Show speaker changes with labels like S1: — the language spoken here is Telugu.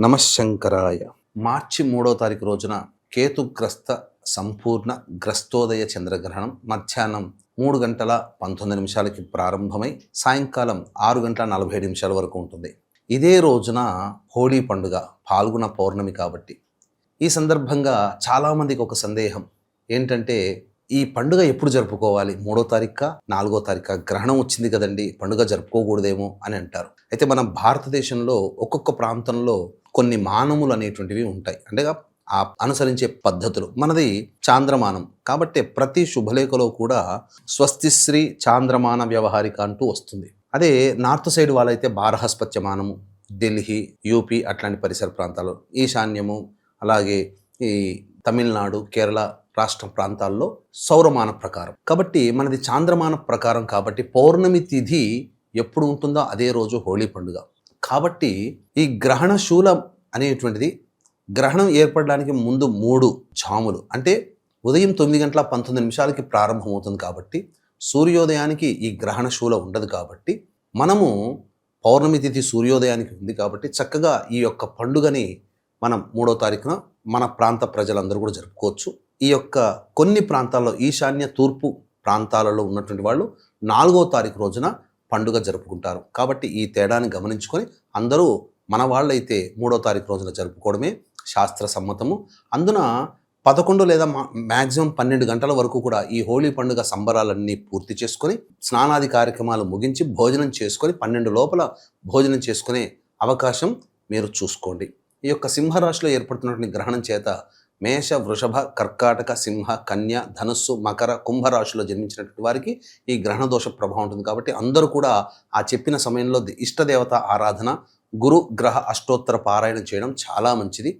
S1: నమశంకరాయ. మార్చి 3వ తారీఖు రోజున కేతుగ్రస్త సంపూర్ణ గ్రస్తోదయ చంద్రగ్రహణం మధ్యాహ్నం 3:19 ప్రారంభమై సాయంకాలం 6:47 వరకు ఉంటుంది. ఇదే రోజున హోళీ పండుగ, పాల్గొన పౌర్ణమి కాబట్టి ఈ సందర్భంగా చాలామందికి ఒక సందేహం ఏంటంటే, ఈ పండుగ ఎప్పుడు జరుపుకోవాలి? 3వ తారీఖా, 4వ తారీఖా? గ్రహణం వచ్చింది కదండి, పండుగ జరుపుకోకూడదేమో అని అంటారు. అయితే మన భారతదేశంలో ఒక్కొక్క ప్రాంతంలో కొన్ని మానములు అనేటువంటివి ఉంటాయి, అంటే ఆ అనుసరించే పద్ధతులు. మనది చాంద్రమానం కాబట్టి ప్రతి శుభలేఖలో కూడా స్వస్తిశ్రీ చాంద్రమాన వ్యవహారిక అంటూ వస్తుంది. అదే నార్త్ సైడ్ వాళ్ళైతే బారహస్పత్యమానము, ఢిల్లీ, యూపీ అట్లాంటి పరిసర ప్రాంతాలు, ఈశాన్యము, అలాగే ఈ తమిళనాడు, కేరళ రాష్ట్ర ప్రాంతాల్లో సౌరమాన ప్రకారం. కాబట్టి మనది చాంద్రమాన ప్రకారం కాబట్టి పౌర్ణమి తిథి ఎప్పుడు ఉంటుందో అదే రోజు హోళీ పండుగ. కాబట్టి ఈ గ్రహణ శూలం అనేటువంటిది గ్రహణం ఏర్పడడానికి ముందు 3 జాములు, అంటే ఉదయం 9:19 ప్రారంభమవుతుంది. కాబట్టి సూర్యోదయానికి ఈ గ్రహణ శూల ఉండదు. కాబట్టి మనము పౌర్ణమి తిథి సూర్యోదయానికి ఉంది కాబట్టి చక్కగా ఈ యొక్క పండుగని మనం 3వ తారీఖున మన ప్రాంత ప్రజలందరూ కూడా జరుపుకోవచ్చు. ఈ యొక్క కొన్ని ప్రాంతాల్లో ఈశాన్య తూర్పు ప్రాంతాలలో ఉన్నటువంటి వాళ్ళు 4వ తారీఖు రోజున పండుగ జరుపుకుంటారు. కాబట్టి ఈ తేడాన్ని గమనించుకొని అందరూ మన వాళ్ళైతే 3వ తారీఖు రోజున జరుపుకోవడమే శాస్త్ర సమ్మతము. అందున 11 లేదా మ్యాక్సిమం 12 గంటల వరకు కూడా ఈ హోళీ పండుగ సంబరాలన్నీ పూర్తి చేసుకొని స్నానాది కార్యక్రమాలు ముగించి భోజనం చేసుకొని 12 లోపల భోజనం చేసుకునే అవకాశం మీరు చూసుకోండి. ఈ యొక్క సింహరాశిలో ఏర్పడుతున్నటువంటి గ్రహణం చేత మేష, వృషభ, కర్కాటక, సింహ, కన్య, ధనుస్సు, మకర, కుంభరాశిలో జన్మించినటువంటి వారికి ఈ గ్రహణ దోష ప్రభావం ఉంటుంది. కాబట్టి అందరూ కూడా ఆ చెప్పిన సమయంలో ఇష్టదేవత ఆరాధన, గురు గ్రహ అష్టోత్తర పారాయణం చేయడం చాలా మంచిది.